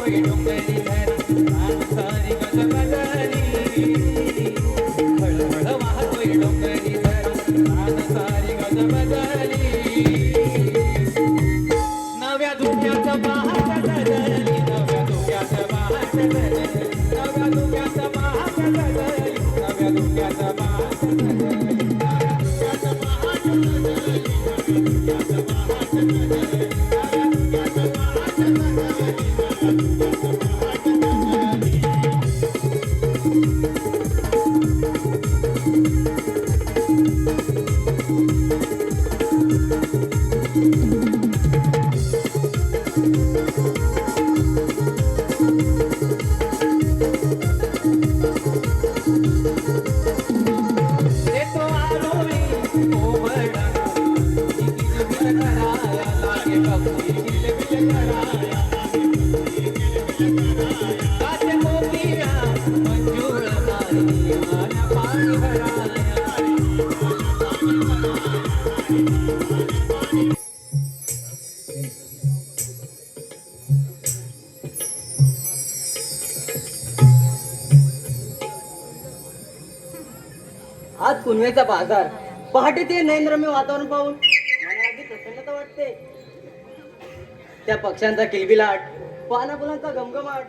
वाहतोय डोंगरी धरा सारी गजबजली हळहळ वाहतोय डोंगरी धरा सारी गजबजली नव्या धुक्याचं पहाट गजली नव्या धुक्याचं पहाट गजली नव्या धुक्याचं पहाट गजली नव्या धुक्याचं पहाट गजली आज पुनवेचा बाजार पहाटे ते नयनरम्य वातावरण पाहून मला अगदी प्रसन्नता वाटते. त्या पक्ष्यांचा किलबिलाट, पानाफुलांचा घमघमाट,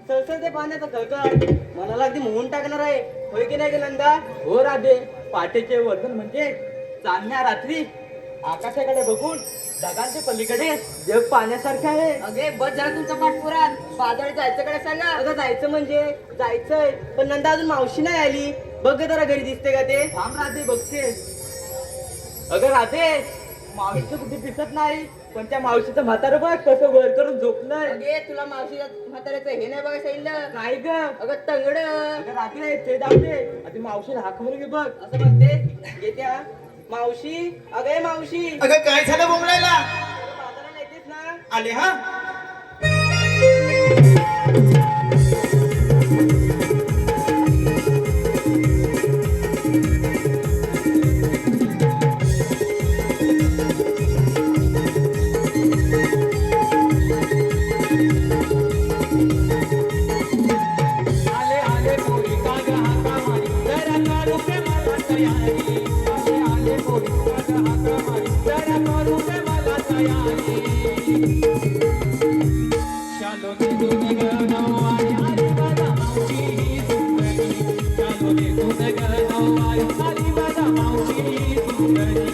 सळसळते पाण्याचा खळखळाट मनाला अगदी मोहून टाकणार आहे. होय की नाही ग नंदा? हो राधे, पहाटेचे वर्णन म्हणजे चांदण्या रात्री आकाशाकडे बघून ढगांच्या पलीकडे जग पाहण्यासारखं आहे. अगे बस जरा तुमचा पाठपुराण. बाजार जायचं कडे सांगा. अगं जायचं म्हणजे जायचंय, पण नंदा अजून मावशी नाही आली. बघ जरा घरी दिसते का ते? थांब राधे, बघते. अगं राधे, मावशीचं कुठे दिसत नाही, पण त्या मावशीचं म्हातारं बघ कसं वर करून झोपलंय. अगे तुला मावशीच्या म्हाताऱ्याचं हे नाही बघा सांगितलं? काय ग? अगं तंगड. अगं राधे, ते जाऊ दे, आधी मावशीला हाक मारून घे बघ. असं म्हणते येत्या मावशी. अगे मावशी, अगं काय झालं बोंबलायला? बाजाराला येतेस ना? आले हा. आले आले पोरी काग हाका मारी जरा करू दे मला तयारी आले आले पोरी काग हाका मारी जरा करू दे मला तयारी शालो ने दुन ग नवारी आली बदा मावशी ही सुंदरी शालो ने दुन ग नवारी आली बदा मावशी ही सुंदरी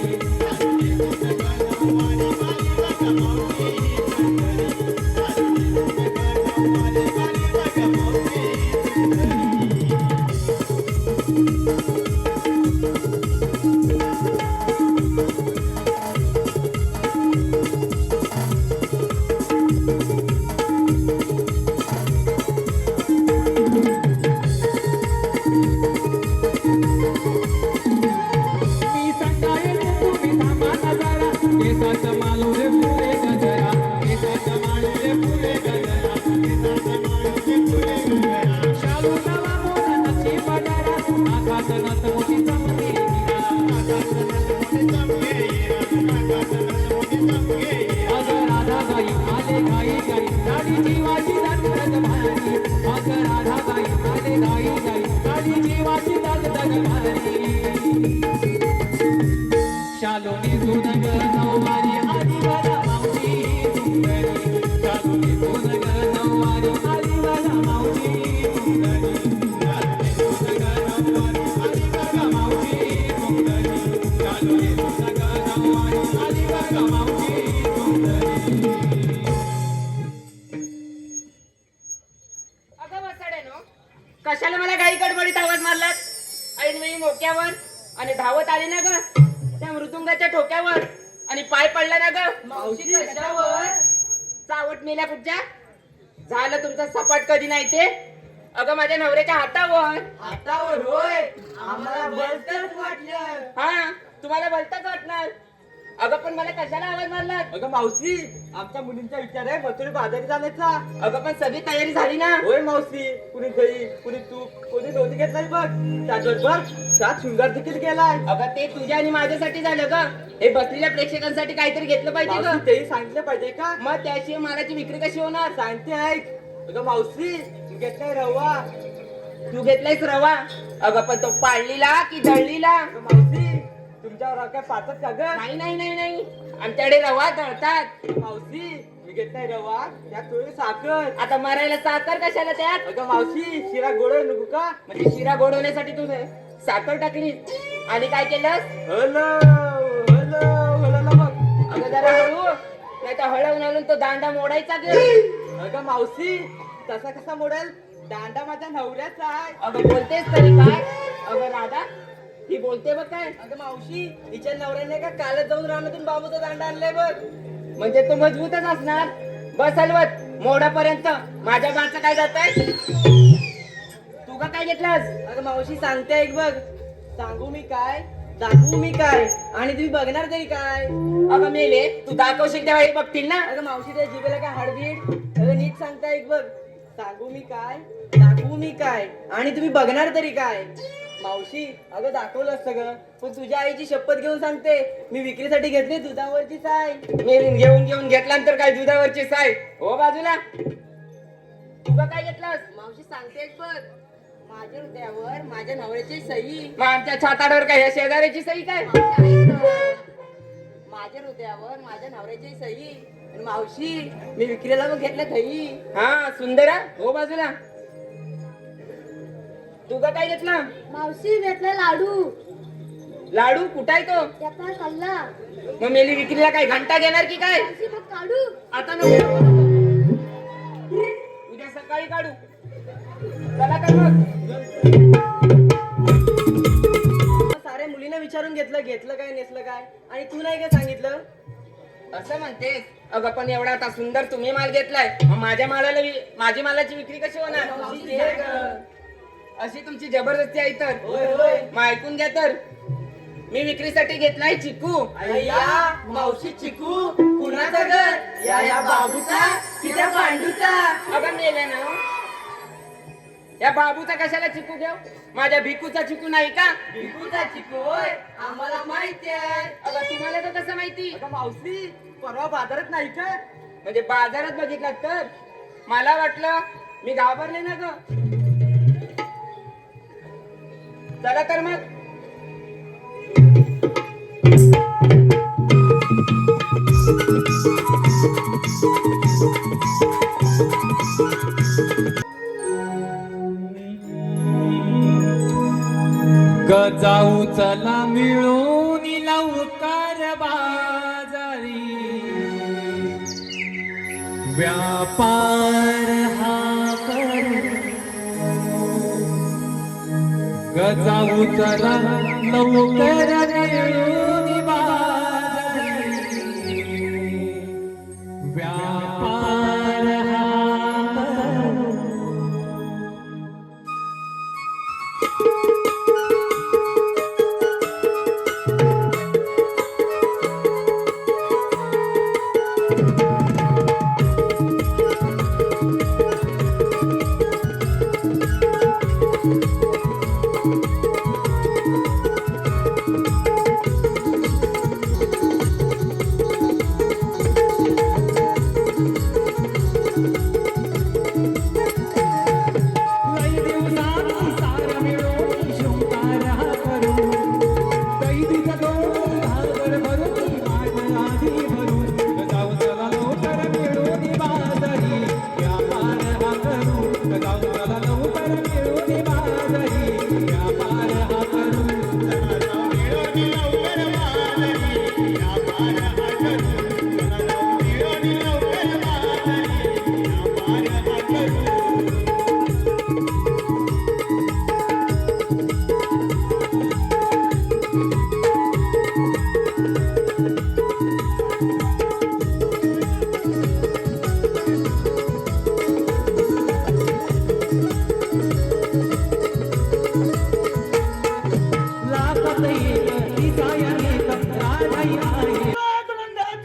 मी सकाळी तुम्ही थांबा ना जरा केसाचं मालू रे फुले गजरा केसाचं मालू रे फुले गजरा केसाचं मालू रे फुले गजरा शालू नवा मोरा नक्षी पडारा आकाश नत मोठी चमके हिरा आकाश नत मोठी चमके हिरा आकाश नत मोठी चमके हिरा अगं राधा गाई आले गाई गाई गाडी जीवाची दाट दाट भारी अगं राधा गाई आले गाई गाई गाडी जीवाची दाट दाट भारी शालोनी सुनग नववारी आली बदा मावशी सुंदरी शालोनी सुनग नववारी आली बदा मावशी सुंदरी शालोनी सुनग नववारी आली बदा मावशी सुंदरी शालोनी सुनग नववारी आली बदा मावशी सुंदरी अगं वसाड्यानो, कशाला मला गाई गडबडीत आवाज मारलात? ऐनवेळी मोक्यावर आणि धावत आले ना ग त्या मृदुंगाच्या ठोक्यावर आणि पाय पडला ना ग मावशी कशावर? चावट मेल्या कुठच्या? झालं तुमचं सपाट कधी नाही ते? अगं माझ्या नवऱ्याच्या हातावर. हातावर होय, आम्हाला बलतच वाटलं. हा, तुम्हाला बोलताच वाटणार. अगं पण मला कशाला आवाज मारलात? अगं मावशी, आमच्या मुलींचा विचार आहे मथुरे बाजारी जाण्याचा. अगं पण सगळी तयारी झाली ना? होय मावशी, कुणी दही, कुणी तूप, कुणी लोणी घेतलाय बघ. त्याचबरोबर त्यात शृंगार देखील केलाय. अगं ते तुझ्या आणि माझ्यासाठी झालं ग. हे बसलेल्या प्रेक्षकांसाठी काहीतरी घेतलं पाहिजे मावशी, ग. तेही सांगितलं पाहिजे का? मग त्याशिवाय मालाची विक्री कशी होणार? सांगते ऐक. अगं मावशी घेतलाय रवा. तू घेतलायस रवा. अगं पण तो पाळलीला की दळलीला? अगं मावशी तुमच्यावर काय पाचत का ग? नाही नाही नाही नाही, आमच्याकडे रवा दळतात. मावशी मी घेतलाय रवा त्यात थोडी साखर. आता मरायला साखर कशाला त्यात? अगं मावशी शिरा गोड नको का? म्हणजे शिरा गोड होण्यासाठी तू साखर टाकली आणि काय केलंस? हलो हलो हलो मग. अगं जरा हळू, नाही तर हळवून हळून तो दांडा मोडायचा ग. अगं मावशी तसा कसा मोडेल? दांडा माझ्या नवऱ्याचा आहे. अगं बोलतेस तरी काय? अगं राधा ही बोलते बघ काय. अगं मावशी तिच्या नवऱ्याने का कालच जाऊन रानातून बाबूचा दांडा आणलाय बघ. म्हणजे तो मजबूतच असणार. बस हलवत मोडापर्यंत. माझ्या बाचं काय जात आहे? तू का काय घेतलास? अगं मावशी सांगते ऐक बघ. सांगू मी काय दाखवू मी काय आणि तुम्ही बघणार तरी काय? अगं मेले, तू दाखवशील तेव्हा हे बघतील ना. अगं मावशी त्या जिभेला काय हाडबीड? अगं नीट सांगता ऐक बघ. सांगू मी काय दाखवू मी काय आणि तुम्ही बघणार तरी काय? मावशी अगं दाखवलं सगळं पण तुझ्या आईची शपथ घेऊन सांगते मी विक्रीसाठी घेतली दुधावरची साय. मेलीन घेऊन घेऊन घेतल्यानंतर काय दुधावरची साय? हो बाजूला. तू का काय घेतलास? मावशी सांगते ऐक बघ. माझ्या हृदयावर माझ्या नवऱ्याची सही. मग आमच्या छाताडावर काय ह्या शेजाऱ्याची सही काय? माझ्या हृदयावर माझ्या नवऱ्याची सही. आणि मावशी मी विक्रीला मग घेतलं दही. हा सुंदरा हो बाजूला. तू का काय घेतला? मावशी घेतला लाडू. लाडू कुठं आहे तो? त्याचा खाल्ला. मग मेली विक्रीला काय घंटा घेणार की काय? मावशी मग काढू. आता नको, उद्या सकाळी काढू. चला तर मग. साऱ्या मुलींना विचारून घेतलं घेतलं काय नेसलं काय आणि तू नाही काय सांगितलं? असं म्हणतेस? अगं पण एवढा आता सुंदर तुम्ही माल घेतलाय, मग माझ्या मालाला माझी मालाची विक्री कशी होणार? मावशी, ते ग. अशी तुमची जबरदस्ती आहे तर होय होय. मग ऐकून घ्या तर. मी विक्रीसाठी घेतलाय चिकू. अय्या मावशी चिकू कुणाचा घर? या बाबूचा की त्या पांडूचा? अगं मेले ना. या बाबूचा कशाला चिकू घेऊ? माझ्या भिकूचा चिकू नाही का? भिकूचा चिकू होय आम्हाला माहिती आहे. अगं तुम्हाला तर कसं माहिती? अगं मावशी परवा बाजारात नाही का? म्हणजे बाजारात बघितलं तर मला वाटलं मी घाबरले ना ग. चला तर मग. जाऊ चला मिळून लवकर बाजारी, व्यापार हा करू. जाऊ चला लवकर मिळून बाजारी, व्यापार हा करू.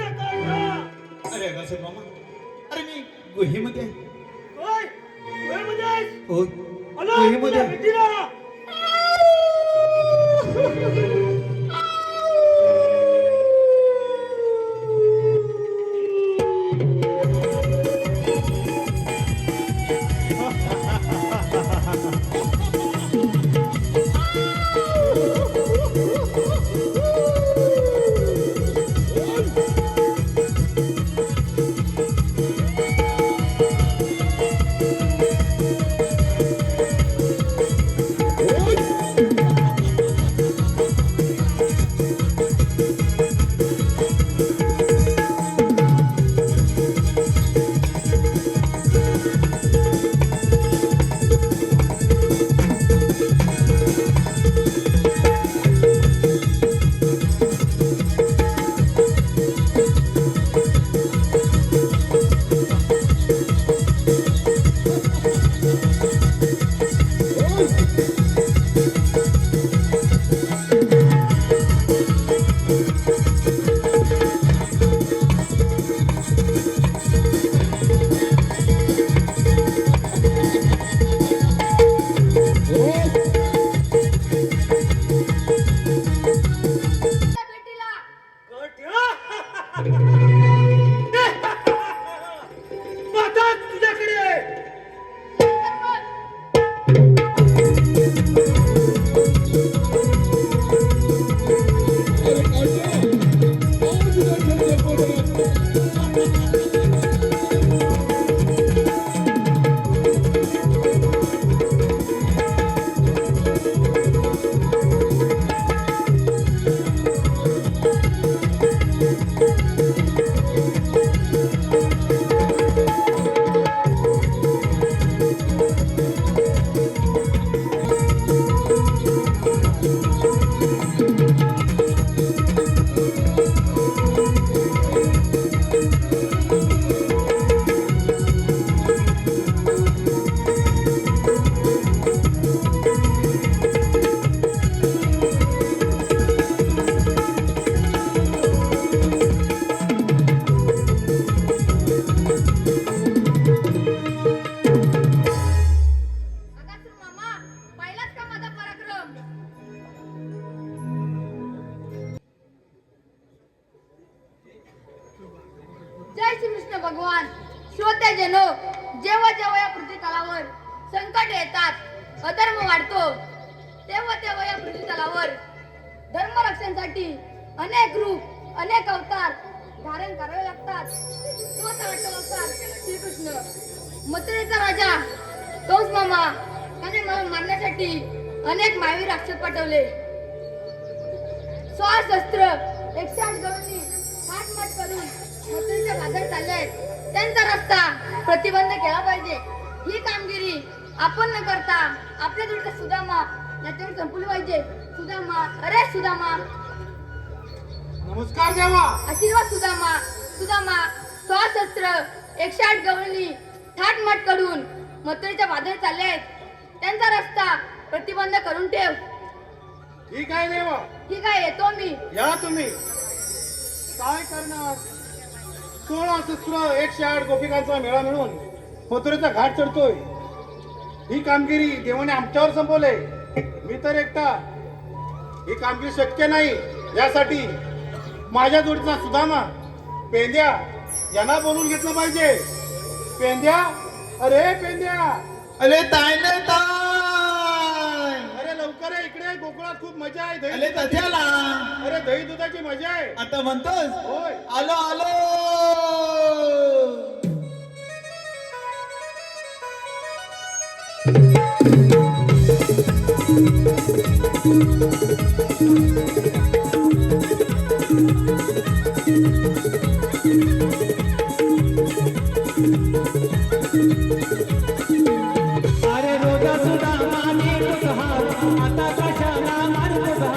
अरे नसेल मामा, अरे मी गुहेमध्ये आहे. हो गुहेमध्ये आहे. भक्तजनो, जेव्हा जेव्हा या पृथ्वी तलावर संकट येतात, अधर्म वाढतो, तेव्हा तेव्हा या पृथ्वी तलावर धर्मरक्षणासाठी अनेक रूप, अनेक अवतार धारण करावे लागतात. तोच आठवा अवतार श्रीकृष्ण. मथुरेचा राजा कंस मामा त्याने मला मारण्यासाठी अनेक मायावी राक्षस पाठवले. 16 शस्त्र 108 गवळणी हातमाट करून मथुरेच्या बाजार चालले आहेत. त्यांचा रस्ता प्रतिबंध केला पाहिजे. ही कामगिरी आपण न करता आपल्या जोडीचा सुदामा याच्यावर संपवली पाहिजे. सुदामा, अरे सुदामा, नमस्कार देवा. आशीर्वाद सुदामा. सुदामा 16 शस्त्र 108 गवळणी थाटमाट करून मथुरेच्या बाजार चालले आहेत. त्यांचा रस्ता प्रतिबंध करून ठेव. ठीक आहे देवा. ठीक आहे, येतो मी. या तुम्ही. काय करणार? 16 शस्त्र 108 गोपिकांचा मेळा मिळून मथुरेचा घाट चढतोय. ही कामगिरी देवाने आमच्यावर संपवले. मी तर एकटा. ही कामगिरी शक्य नाही. यासाठी माझ्या जोडीचा सुदामा, पेंद्या यांना बोलून घेतलं पाहिजे. पेंद्या, अरे पेंद्या, अरे ताय न ताय. अरे लवकर ये इकडे. गोकुळात खूप मजा आहे. अरे कशाला? अरे दही दुधाची मजा आहे. आता म्हणतोस? होय. आलो आलो. अरे रोजा सुद्धा माने तुझा आता कशाला मारतो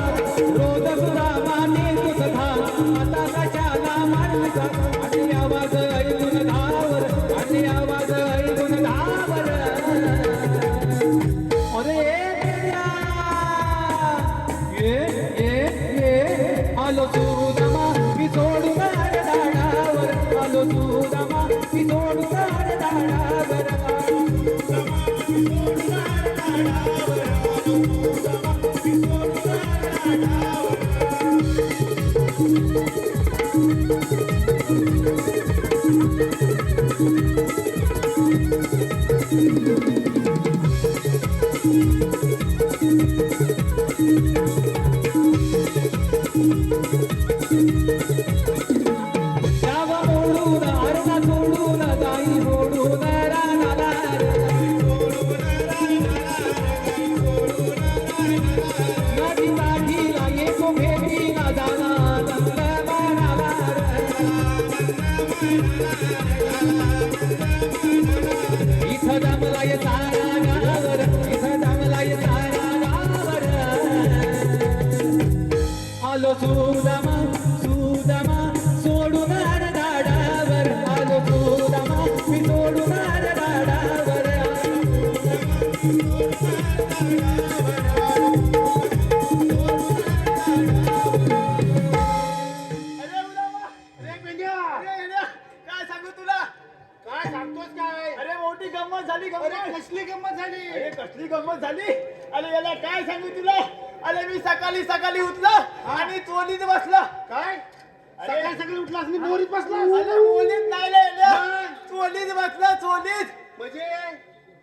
रोज सुद्धा माने तुझा आता कशाला मारतो. आणि आवाज ऐकून धावर, आणि आवाज ऐकून धावर. अरे ये आलो सुदामा मी सोडून दाडावर. आलो सुदामा मी सोडून दाडावर. जावा मोडून अरणा सोडून गाई सोडून रानाला. नदी काठीला येतो भेटीला जाना नंदबाणाला. इथं जमलाय सारा गावर, इथं जमलाय सारा गावर. आलो सुदामा सुदामा सोडून दाडावर. आलो सुदामा मी सोडून दाडावर. अरे उदामा, अरे पेंद्या, काय सांगू तुला? काय सांगतोस काय? अरे मोठी गंमत झाली. अरे गंमत. कसली गंमत झाली? अरे कसली गंमत झाली. अरे याला काय सांगू तुला? अरे मी सकाळी सकाळी उठलं आणि चोलीत बसला. काय? अरे सकाळी सकाळी उठलास आणि मोरीत बसलास? अरे चोलीत नाही रे, मग? चोलीत बसला. चोलीत. म्हणजे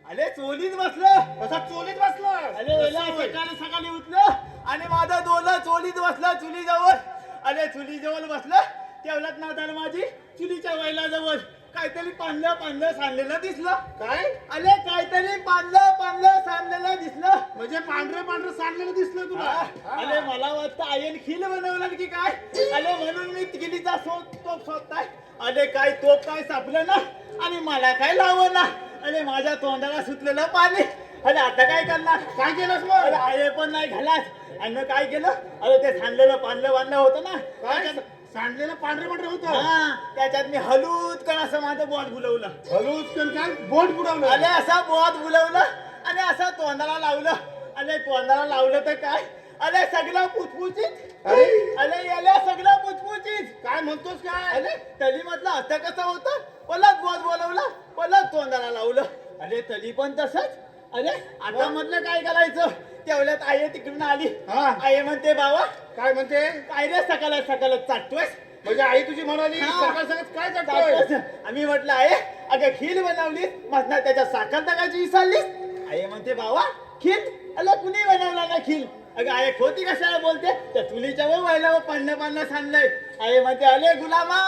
अरे चोलीत बसलं. कसा चोलीत बसलास? अरे याला सकाळी सकाळी उठलं आणि माझा डोला चोलीत बसला चुलीजवळ. अरे चुलीजवळ बसलं तेवढ्यात नादाला माझी चुलीच्या वैलाजवळ काहीतरी पांढलं पांढलं सांडलेलं दिसलं. काय? अरे काहीतरी पांढलं पांढलं सांडलेलं दिसलं. म्हणजे पांढरं पांढरं सांडलेलं दिसलं तुला? हा. अरे मला वाटतं आयन खिल बनवलं की काय. अरे म्हणून मी किलीचा तोप शोधताय. अरे काय तोप काय सापलं ना आणि मला काय लावं ना. अरे माझ्या तोंडाला सुटलेलं पाणी. अरे आता काय करणार? काय केलंस अरे मग? आये पण नाही घालात. आणि काय केलं? अरे ते सांडलेलं पांढलं बांधलं होतं ना. काय? सांडलेलं पांढरं पांढरं होतं? हा, त्याच्यात मी हलूत कण असं माझं बोट बुलवलं. हलूच कर काय? बोट बुडवलं? अरे असं बोट बुलवलं आणि असं तोंडाला लावलं. अरे तोंडाला लावलं तर काय? अरे सगळं पुचपुचीत. अरे? अरे याला सगळं पुचपुचीत. काय म्हणतोस काय? अरे तली म्हटलं असं कसं होतं? पलत बोट बोलवलं, पलत तोंडाला लावलं. अरे तली पण तसंच. अरे आता म्हटलं काय करायचं? तेवढ्यात आई तिकडून आली. हा. आई म्हणते बाबा काय म्हणते? काय रे सकाळ सकाळ चाटतोयस? म्हणजे आई तुझी म्हणाली हा. सकाळ सकाळ काय करतोय? आम्ही म्हटलं आहे अगं खील बनवलीस मधना त्याच्या साखर टाकायची विसरलीस. आई म्हणते बाबा खील अरे कुणी बनवला ना खील. अगं आई खोटी कशाला बोलते त्या चुलीच्या व व्हायला पन्नास आणलंय. आई म्हणते अले गुलामा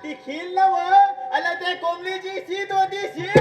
ती खील न अले ते कोंबडीची शीत होती शीत.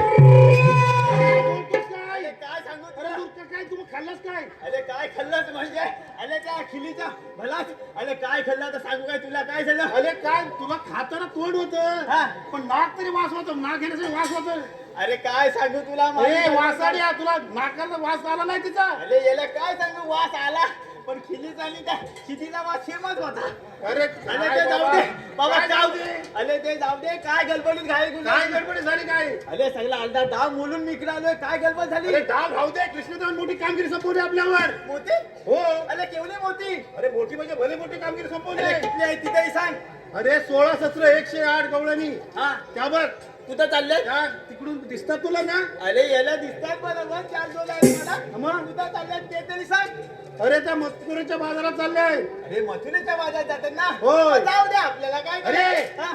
अरे काय सांगू तुला? काय तू खाल्लंस काय? अरे काय खाल्लंच म्हणजे अरे त्या खिलीचा भलाच. अरे काय खाल्लं तर सांगू काय तुला काय झालं? अरे काय तुला खाताना तोंड होतं हा. पण नाक तरी वास होतो. नाक घेण्याचा वास होतो. अरे काय सांगू तुला अरे वासाड्या तुला नाकाचा वास आला नाही तिचा. अरे याला काय सांगू वास आला पण खिलीचा आणि त्या खिलीचा वास सेमच होता. अरे अरे काय ते जाऊ दे बाबा काय जाऊ दे. अरे ते जाऊ दे काय गडबडीत घाई गुन्हा काय गडबडी झाली काय? अरे सगळा अर्धा डाव बोलून मी इकडे आलोय काय गडबड झाली? अरे डाव भाऊ दे कृष्णदेव मोठी कामगिरी संपवली आपल्यावर. मोती हो अरे केवढी मोती? अरे मोठी म्हणजे भले मोठी कामगिरी संपवली. अरे किती आहे तिथेही सांग. अरे 16 शस्त्र 108 गवळणी हा त्यावर कुठं चाललंय? त्या तिकडून दिसतात तुला ना. अरे याला दिसतात बरोबर 4 डोला आहे मला. मग? कुठं चाललंय ते तरी सांग. अरे त्या मस्तुरीच्या बाजारात चाललंय. अरे मथुरेच्या बाजारात जातात ना. होय. जाऊ दे आपल्याला काय अरे. करायचं? हा?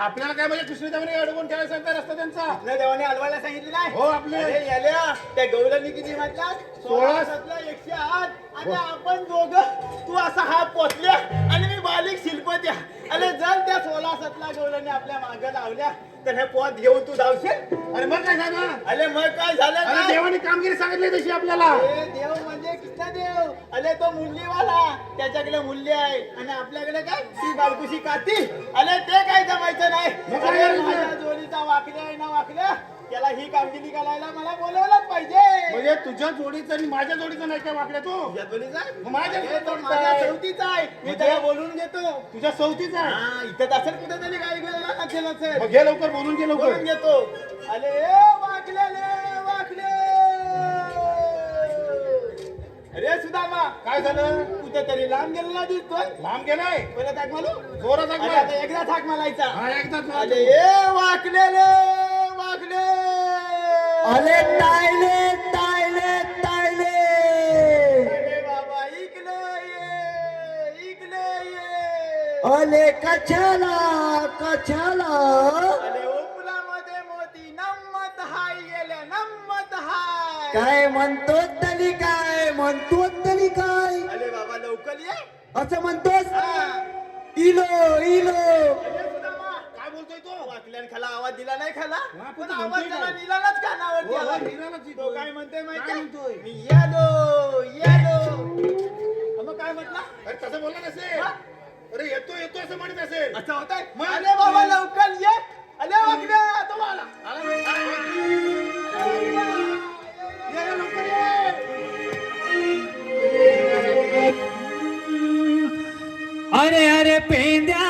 आपल्याला काय म्हणजे कृष्णदेवाने अडवून ठेवायचा सांगता रस्ता त्यांचा. आपल्या देवाने हलवायला सांगितलं नाही. हो आपले. अरे याल्या त्या गौरांनी किती म्हटलं? 16 16 108 आणि आपण दोघं तू असा हा पोचल्या आणि मी बालिक शिल्पत्या. अरे जर त्या 16 17 गौरांनी आपल्या मागे लावल्या तर हे पोत घेऊन तू धावशील. अरे मग काय झालं? अरे मग काय झालं अरे काय? देवाने कामगिरी सांगितली तशी आपल्याला. अरे देव म्हणजे कृष्ण देव. अरे तो मुल्लीवाला त्याच्याकडे मूल्य आहे आणि आपल्याकडे काय ती बालकुशी काती. अरे ते काय जमायचं नाही. मग काय अरे करायचं? माझ्या जोडीचा वाकल्या आहे ना वाकल्या त्याला ही कामगिरी करायला मला बोलवलंच पाहिजे. म्हणजे तुझ्या जोडीचं आणि माझ्या जोडीचं नाही काय वाकल्या तू? तुझ्या जोडीचा आहे? मग माझ्या अरे, तो जोडीचा माझ्या आहे. चौथीचा आहे मी म्हणजे? त्याला बोलून घेतो. तुझ्या सवतीचा आहे. हा इथं असेल कुठे तरी काही गेला नसेल मग घे लवकर बोलून घे बोलून लवकर. घेतो. अरे वाकलेले वाकले. अरे सुदामा काय झालं? कुठे तरी लांब गेलेला दिसतोय. लांब गेलाय. पहिला थाक मारू. जोरात अरे हाक आता मार. एकदा थाक मारायचा. हा एकदाच मार. अरे ए वाकलेले वाकले. अरे तायले तायले तायले. अरे बाबा इकडे ये इकडे ये. अले कशाला कशाला. अरे उपलामध्ये मोती नम्मत हाय गेल्या नम्मत हाय. काय म्हणतो तरी काय म्हणतो तरी काय अरे बाबा लवकर ये. असं म्हणतोस. हा. इलो इलो. अरे सुदामा काय बोलतोय तो? वाकल्यान खाला आवाज दिला नाही खाला हा, पण पण आवाज म्हणतोय त्याला काय? निघालाच कानावरती हो, हो, आला. निघालाच तो येतोय. काय म्हणते काय माहिती म्हणतोय? मी यालो यालो. मग काय म्हटलं अरे तसं बोलला नसेल. हा? अरे येतो येतो असं म्हणत असेल. असं होतंय. मग? अरे बाबा लवकर ये. अरे वाकल्या तो आला. ये, ये, लवकर ये. अरे अरे पेंद्या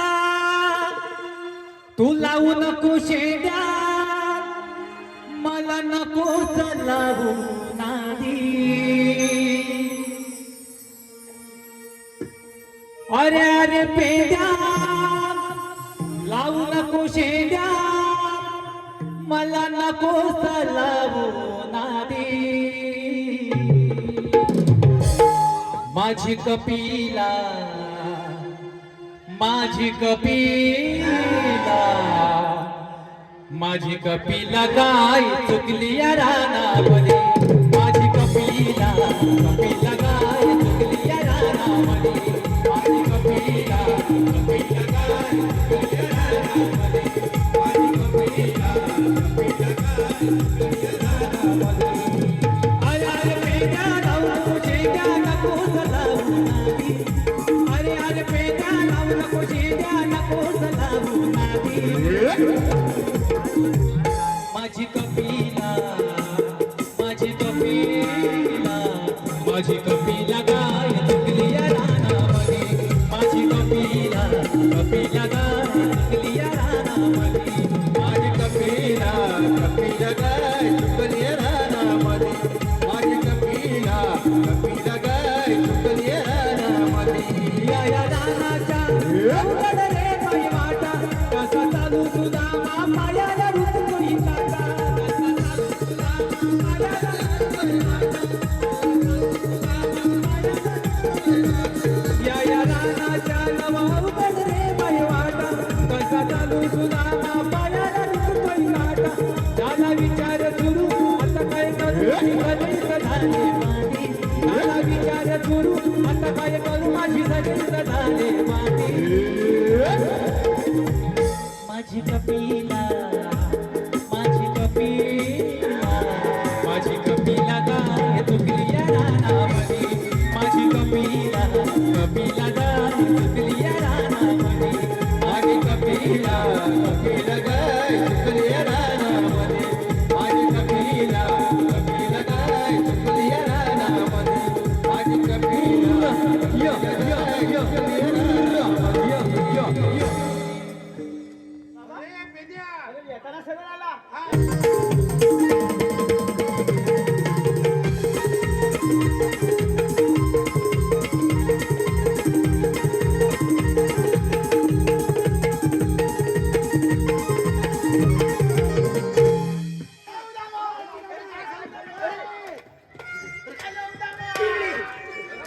तू लावू नको शेंड्या मला नको लावू नादी. अरे अरे पेंद्या लावू नको शेंड्या मला नको लावू नादी. माझी कपिला माझी कपिला माझी कपिला गाय चुकली या रानामध्ये. माझी कपिला कपिला गाय चुकली या रानामध्ये. माझी कपिला कपिला गाय चुकली या रानामध्ये. माझी कपिला कपिला गाय चुकली या रानामध्ये. अरे अरे पेट्या लावू नको शेंड्या नको लावू नादी. अरे अरे पेट्या लावू नको शेंड्या नको लावू नादी. माझी कपिला माझी कपिला माझी कपिला गाय चुकली या रानामध्ये. माझी कपिला कपिला गाय चुकली या रानामध्ये. माझी कपिला कपिला गाय चुकली या रानामध्ये. माझी कपिला कपिला गाय चुकली या रानामध्ये. या रानाच्या एवढं रे बाई वाटा कसा चालू सुद्धा पायाला रुततोही काटा. कसा झाला विचार सुरू आता काय करू माझी लगेच झाले माती झाला विचार सुरू आता काय करू माझी लगेच झाले माती माझी कपिला माझी कपिला माझी कपिला गाय चुकली या रानामध्ये माझी कपिला कपिला गाय चुकली या रानामध्ये माझी कपिला कपिला गाय चुकली या रानामध्ये माझी कपिला कपिला गाय चुकली या रानामध्ये माझी कपिला यो यो यो यो यो अरे पेद्या अरे येताना सरळ आला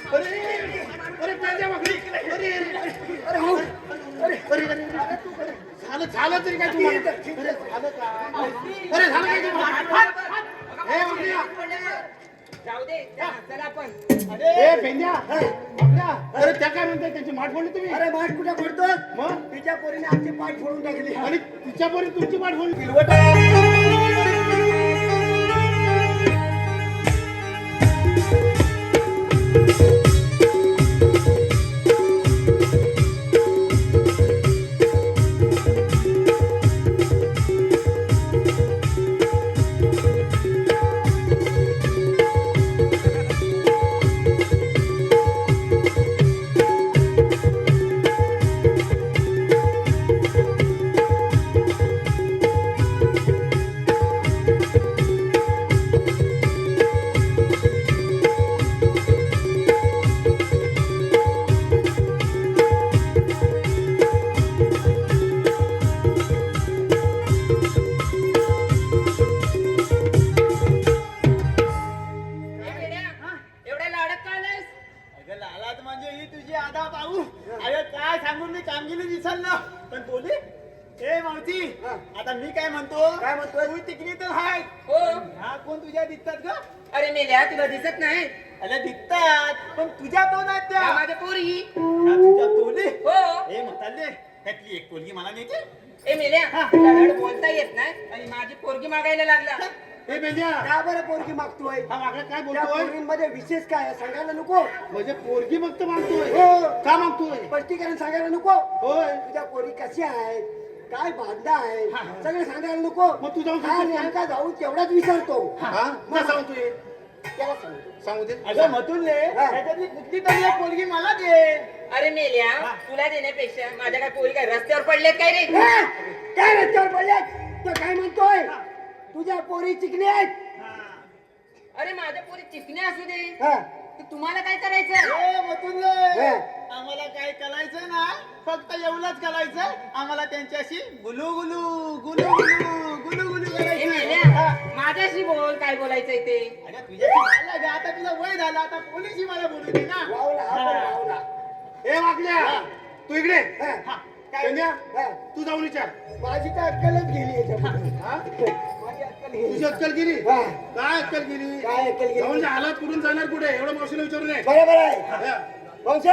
अरे पेद्या वाकडी. अरे हो. झालं झालं तरी काय तुम्हाला अरे झालं काय अरे झालं काय तुम्हाला हे वाकड्या. जाऊ दे चला आपण ए पेंद्या वाकड्या. अरे त्या काय म्हणताय त्यांची माठ फोडली तुम्ही अरे माठ कुठे पडतो मग तिच्या पोरीने आमची पाठ फोडून टाकली आणि तिच्यापर्यंत तुमची माठ फोडली एवढ्या लाडत का नाहीस अगं लालात म्हणजे ही तुझी आधा पाहू अरे काय सांगून मी कामगिरी दिसल ना पण बोली ए मावती आता मी काय म्हणतो काय म्हणतोय? तू तिकडी तर हाय हो हा कोण तुझ्या दिसतात ग अरे मेल्या तुला दिसत नाही अरे दिसतात पण तुझ्या तो नाही त्या त्या माझ्या पोरी ह्या तुझ्या तोली हो ए म्हातारले त्यातली एक पोरगी मला नेते ए मेल्या तुला धड बोलता येत नाही आणि माझी पोरगी मागायला लागला ए पेंद्या का बरं पोरगी मागतोय हा वाकड्या काय त्या बोलतोय पोरींमध्ये विशेष काय आहे सांगायला नको म्हणजे पोरगी फक्त मागतोय हो. का मागतोय स्पष्टीकरण सांगायला नको होय तुझ्या पोरी कशी आहेत काय बांधा आहे सगळं सांगायला नको मग तू जाऊन हा सांगतो. नेमका जाऊन तेवढाच विचारतो हा काय सांगतोय त्याला सांगतो सांगू दे अगं मतुल्ले हा. त्याच्यातली कुठली तरी एक पोरगी मला दे अरे मेल्या तुला देण्यापेक्षा माझ्या काय पोरी काय रस्त्यावर पडलेत काय रे ए, काय रस्त्यावर पडले तो काय म्हणतोय तुझ्या पोरी चिकणी आहेत अरे माझ्या पोरी चिकण्या असू दे हा. तर तुम्हाला काय करायचं ए मतुल्ले हा. आम्हाला काय करायचं ना फक्त एवढंच करायचं आम्हाला त्यांच्याशी गुलू गुलू गुलू गुलू गुलू गुलू ए करायचं मेल्या माझ्याशी बोल काय बोलायचंय ते अगं तुझ्याशी झालं ग, आता तुझं वय झालं आता पोलीसही मला बोलू दे ना वावला हा पण वावला ए वाकड्या तू इकडे हा. हा, काय पेंद्या हा. तू जाऊन विचार माझी तर अक्कलच गेली याच्यामध्ये हा माझी अक्कल गेली तुझी अक्कल गेली हा. काय अक्कल गेली काय अक्कल गेली? जाऊन हालात कुठून जाणार कुठे एवढं मावशीला विचारू नये बरोबर आहे हा. वंशे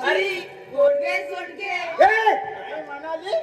अरे सोडके सोडके ए, म्हणाली